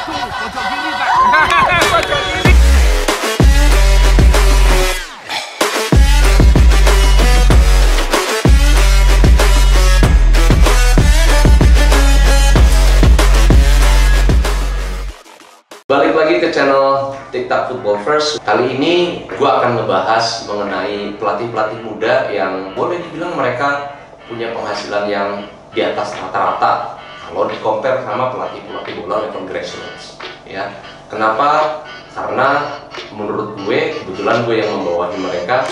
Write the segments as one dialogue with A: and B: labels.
A: Pojok kiri tak? Pojok kiri.
B: Balik lagi ke channel TikTok Football First. Kali ini gue akan ngebahas mengenai pelatih-pelatih muda yang boleh dibilang mereka punya penghasilan yang di atas rata-rata kalau di-compare sama pelatih-pelatih bola level grassroots. Ya, kenapa? Karena menurut gue, kebetulan gue yang membawahi mereka.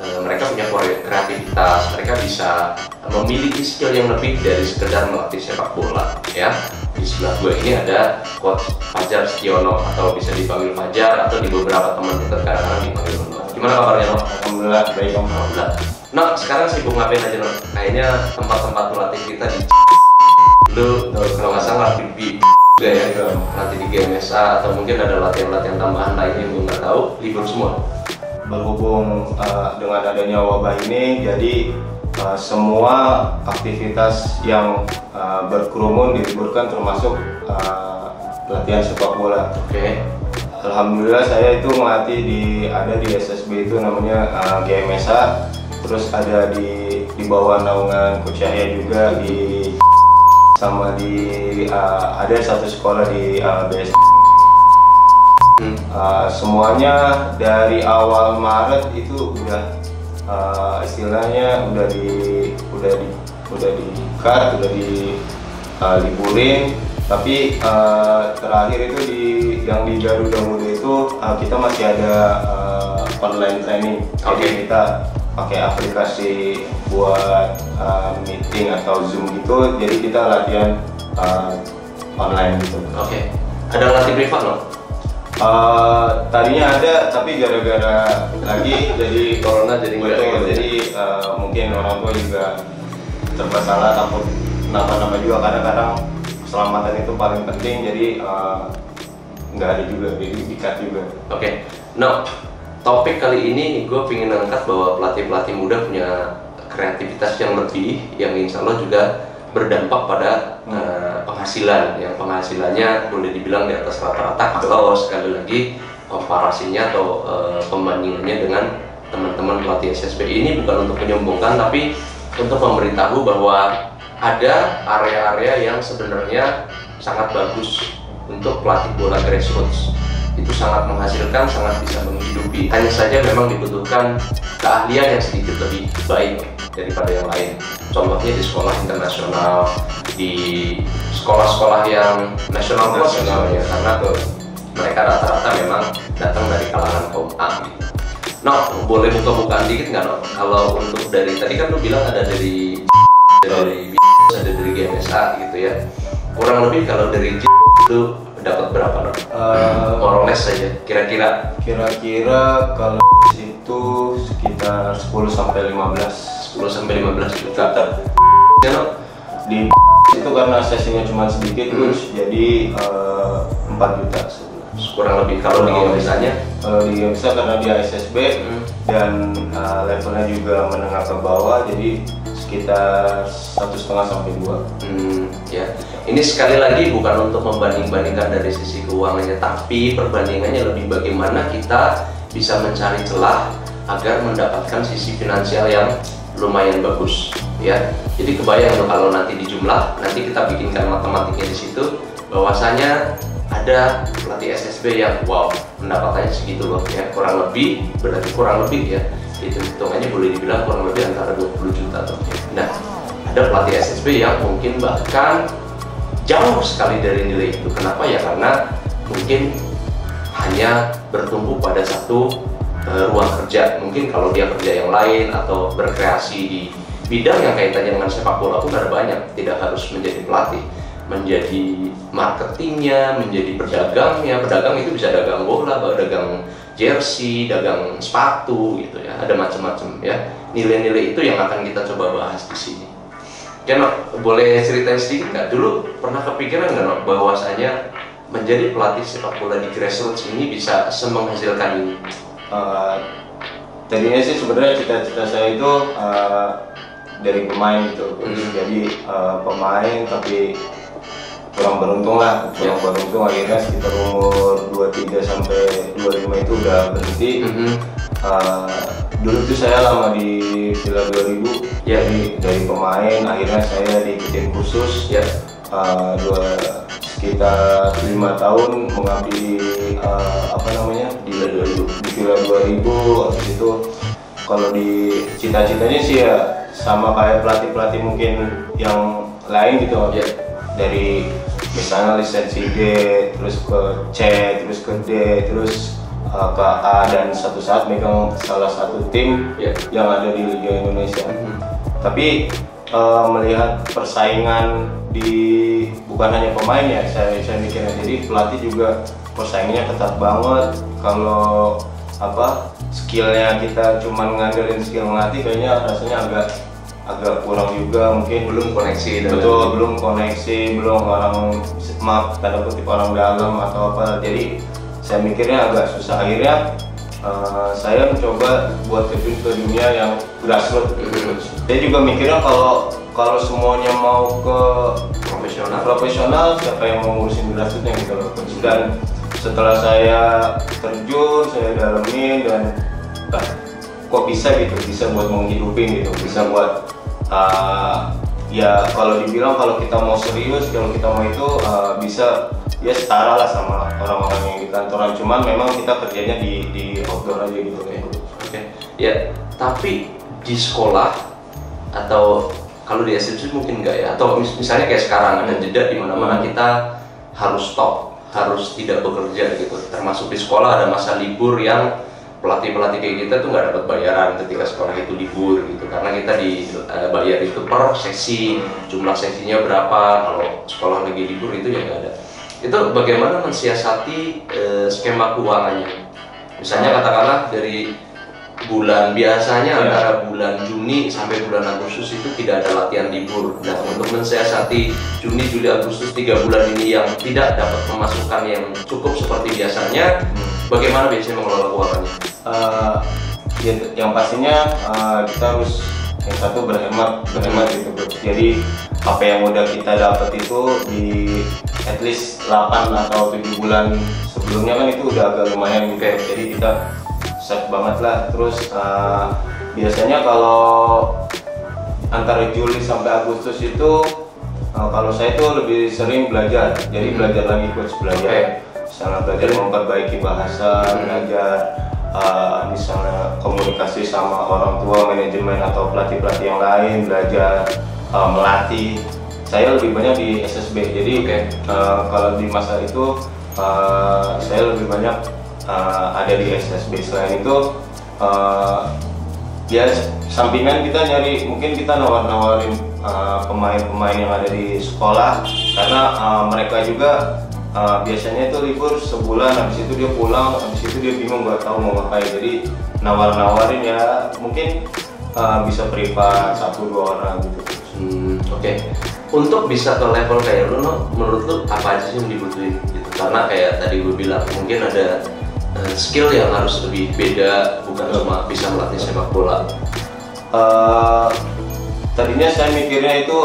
B: Mereka punya kreativitas, mereka bisa memiliki skill yang lebih dari sekedar melatih sepak bola. Ya, di sebelah gue ini ada Coach Fajar Setiono atau bisa dipanggil Fajar atau di beberapa teman dekat kadang-kadang dipanggil Noah. Gimana kabarnya Noah?
C: Alhamdulillah baik om.
B: Alhamdulillah. Nah, sekarang sibuk ngapain aja Noah? Kayaknya tempat-tempat melatih kita di lu kalau nggak salah di juga ya, latih di GMSA atau mungkin ada latihan-latihan tambahan lainnya yang gue nggak tahu. Libur semua.
C: Berhubung dengan adanya wabah ini, jadi semua aktivitas yang berkerumun diliburkan termasuk latihan sepak bola.
B: Oke.
C: Alhamdulillah saya itu melatih ada di SSB itu namanya GMSA, terus ada di bawah naungan Coach Yahya juga sama ada satu sekolah di BS. Semuanya dari awal Maret itu udah istilahnya udah di-cut, udah liburin. Tapi terakhir itu yang di Garuda Muda itu kita masih ada online training. Jadi kita pakai aplikasi buat meeting atau Zoom gitu. Jadi kita latihan online gitu.
B: Oke. Ada latih privat loh?
C: Tadinya ada, tapi gara-gara lagi jadi
B: corona jadi
C: betul, jadi mungkin orang tua juga serba salah, takut kenapa-napa juga. Kadang-kadang keselamatan itu paling penting, jadi nggak ada juga, jadi di-cut juga.
B: Oke. Nah, topik kali ini gue pengen angkat bahwa pelatih-pelatih muda punya kreativitas yang lebih, yang insya Allah juga berdampak pada penghasilan, yang penghasilannya boleh dibilang di atas rata-rata kalau sekali lagi komparasinya atau pembandingannya dengan teman-teman pelatih SSB. Ini bukan untuk menyombongkan, tapi untuk memberitahu bahwa ada area-area yang sebenarnya sangat bagus untuk pelatih bola grassroots. Itu sangat menghasilkan, sangat bisa menghidupi. Hanya saja memang dibutuhkan keahlian yang sedikit lebih baik daripada yang lain. Contohnya di sekolah internasional, di sekolah-sekolah yang nasional ya, karena mereka rata-rata memang datang dari kalangan kaum A. Nah, boleh buka-bukaan dikit nggak, no? Kalau untuk dari tadi kan lu bilang ada dari GMSA gitu ya. Kurang lebih kalau dari itu dapat berapa, no? More saja, kira-kira
C: Kalau itu sekitar 10-15 juta.
B: Ya, no?
C: Di itu karena sesinya cuma sedikit, terus jadi 4 juta
B: kurang lebih. Kalau di GMSA-nya?
C: Di GMSA karena dia SSB dan levelnya juga menengah ke bawah, jadi sekitar 1,5 sampai 2.
B: Ya. Ini sekali lagi bukan untuk membanding-bandingkan dari sisi keuangannya, tapi perbandingannya lebih bagaimana kita bisa mencari celah agar mendapatkan sisi finansial yang lumayan bagus, ya. Jadi kebayang loh kalau nanti di jumlah, nanti kita bikinkan matematiknya di situ, bahwasanya ada pelatih SSB yang wow pendapatannya segitu loh, ya. Kurang lebih ya, hitungannya boleh dibilang kurang lebih antara 20 juta tuh. Nah, ada pelatih SSB yang mungkin bahkan jauh sekali dari nilai itu. Kenapa ya? Karena mungkin hanya bertumpu pada satu ruang kerja. Mungkin kalau dia kerja yang lain atau berkreasi di bidang yang kaitannya dengan sepak bola pun ada banyak. Tidak harus menjadi pelatih, menjadi marketingnya, menjadi pedagangnya. Pedagang itu bisa dagang bola, dagang jersey, dagang sepatu gitu ya. Ada macam-macam ya. Nilai-nilai itu yang akan kita coba bahas di sini. Ken, boleh ceritain sedikit nggak? Dulu pernah kepikiran nggak bahwasanya menjadi pelatih sepak bola di grassroots ini bisa semenghasilkan ini?
C: Tadinya sih sebenarnya cita-cita saya itu dari pemain gitu. Jadi pemain tapi kurang beruntung lah, kurang beruntung akhirnya sekitar umur 23 sampai 25 itu udah berhenti. Dulu tuh saya lama di Villa 2000, jadi dari pemain akhirnya saya diikutin khusus sekitar 5 tahun mengabdi di Villa 2000. Habis itu kalau di cita-citanya sih ya sama kayak pelatih-pelatih mungkin yang lain gitu, dari misalnya lisensi D, terus ke C, terus ke D, terus ke A, dan satu saat megang salah satu tim yang ada di Liga Indonesia. Tapi melihat persaingan bukan hanya pemain ya, saya mikirnya, jadi pelatih juga persaingannya ketat banget. Kalau skillnya kita cuma ngandelin skill ngelatih, kayaknya rasanya agak kurang juga, mungkin belum koneksi. Belum koneksi, belum orang, maaf tanda kutip, orang dalam atau apa. Jadi saya mikirnya agak susah. Akhirnya saya mencoba buat terjun ke dunia yang grassroots. Saya juga mikirnya kalau semuanya mau ke profesional, siapa yang mau ngurusin grassrootsnya gitu loh. Dan setelah saya terjun, saya dalamin, dan kok bisa gitu, bisa buat menghidupin gitu, bisa buat ya kalau dibilang kalau kita mau serius, kalau kita mau itu bisa ya setara lah sama orang-orang yang di kantoran, cuman memang kita kerjanya di outdoor aja gitu.
B: Ya, tapi di sekolah atau kalau di SMP mungkin enggak ya, atau misalnya kayak sekarang ada jeda di mana-mana kita harus stop, harus tidak bekerja gitu. Termasuk di sekolah ada masa libur yang pelatih-pelatih kayak kita tuh nggak dapat bayaran ketika sekolah itu libur gitu, karena kita dibayar itu per sesi, jumlah sesinya berapa. Kalau sekolah lagi libur itu ya nggak ada. Itu bagaimana mensiasati skema keuangannya? Misalnya katakanlah dari bulan biasanya antara bulan Juni sampai bulan Agustus itu tidak ada latihan libur. Nah, untuk mensiasati Juni, Juli, Agustus 3 bulan ini yang tidak dapat pemasukan yang cukup seperti biasanya, bagaimana biasanya mengelola keuangannya?
C: Yang pastinya kita harus yang satu berhemat gitu bro. Jadi apa yang udah kita dapat itu di at least 8 atau 7 bulan sebelumnya kan itu udah agak lumayan gitu. Jadi kita save banget lah. Terus biasanya kalau antara Juli sampai Agustus itu kalau saya tuh lebih sering belajar. Jadi belajar lagi, coach, belajar. Misalnya belajar memperbaiki bahasa, belajar misalnya komunikasi sama orang tua, manajemen atau pelatih-pelatih yang lain, belajar melatih. Saya lebih banyak di SSB. Jadi kalau di masa itu saya lebih banyak ada di SSB. Selain itu ya sampingan kita nyari, mungkin kita nawarin pemain-pemain yang ada di sekolah, karena mereka juga biasanya itu libur sebulan, habis itu dia pulang, habis itu dia bingung nggak tahu mau ngapain. Jadi nawarin ya mungkin bisa privat 1-2 orang gitu.
B: Untuk bisa ke level kayak lu, menurut lu apa aja sih yang dibutuhin gitu? Karena kayak tadi gue bilang mungkin ada skill yang harus lebih beda, bukan cuma bisa melatih sepak bola.
C: Tadinya saya mikirnya itu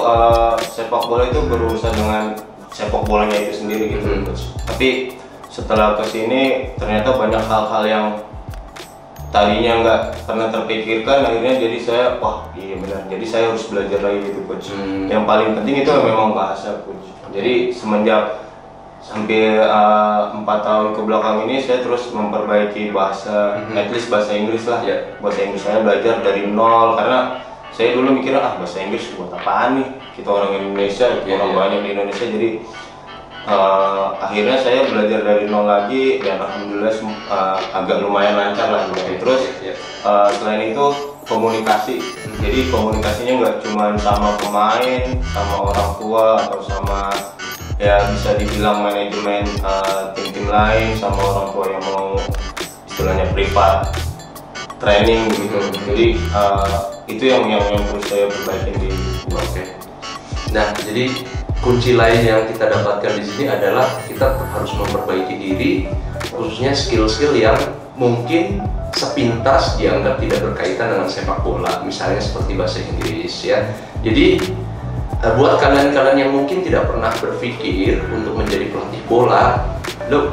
C: sepak bola itu berurusan dengan sepak bolanya itu sendiri gitu. Tapi setelah kesini ternyata banyak hal-hal yang tadinya nggak pernah terpikirkan, akhirnya jadi saya, wah iya benar, jadi saya harus belajar lagi gitu coach. Yang paling penting itu memang bahasa coach. Jadi semenjak hampir 4 tahun ke belakang ini saya terus memperbaiki bahasa, at least bahasa Inggris lah. Bahasa Inggris saya belajar dari nol, karena saya dulu mikirnya bahasa Inggris buat apaan nih, kita orang Indonesia, orang banyak di Indonesia. Jadi akhirnya saya belajar dari nol lagi, dan alhamdulillah agak lumayan lancar lah. Terus selain itu komunikasi, jadi komunikasinya nggak cuma sama pemain, sama orang tua, atau sama ya bisa dibilang manajemen tim-tim lain, sama orang tua yang mau istilahnya privat training gitu. Jadi itu yang terus saya perbaiki di
B: Nah, jadi kunci lain yang kita dapatkan di sini adalah kita harus memperbaiki diri, khususnya skill-skill yang mungkin sepintas dianggap tidak berkaitan dengan sepak bola, misalnya seperti bahasa Inggris ya. Jadi Buat kalian-kalian yang mungkin tidak pernah berpikir untuk menjadi pelatih bola, look,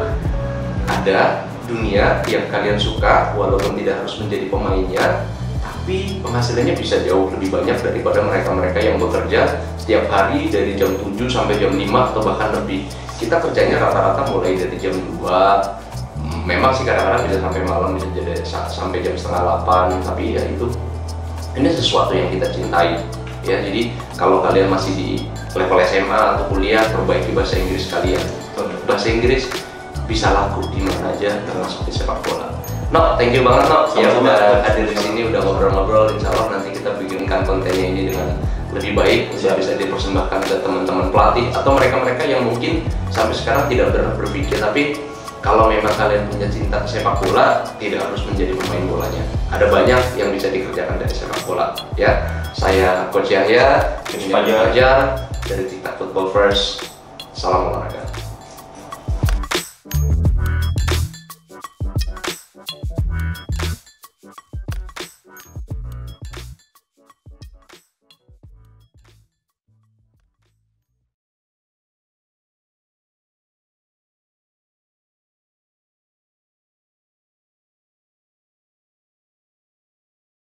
B: ada dunia yang kalian suka walaupun tidak harus menjadi pemainnya, tapi penghasilannya bisa jauh lebih banyak daripada mereka-mereka yang bekerja setiap hari dari jam 7 sampai jam 5 atau bahkan lebih. Kita kerjanya rata-rata mulai dari jam 2, memang sih kadang-kadang bisa sampai malam, bisa jadi sampai jam setengah 8, tapi ya itu, ini sesuatu yang kita cintai ya. Jadi kalau kalian masih di level SMA atau kuliah, perbaiki bahasa Inggris kalian. Bahasa Inggris bisa laku di mana aja, termasuk di sepak bola. No, thank you banget No yang udah hadir di sini, udah ngobrol-ngobrol. Insya Allah nanti kita bikinkan kontennya ini dengan lebih baik, bisa dipersembahkan ke teman-teman pelatih atau mereka-mereka yang mungkin sampai sekarang tidak pernah berpikir, tapi kalau memang kalian punya cinta sepak bola, tidak harus menjadi pemain bolanya. Ada banyak yang bisa dikerjakan dari sepak bola. Ya, saya Coach Yahya, Fajar dari TikTok Football First. Salam olahraga.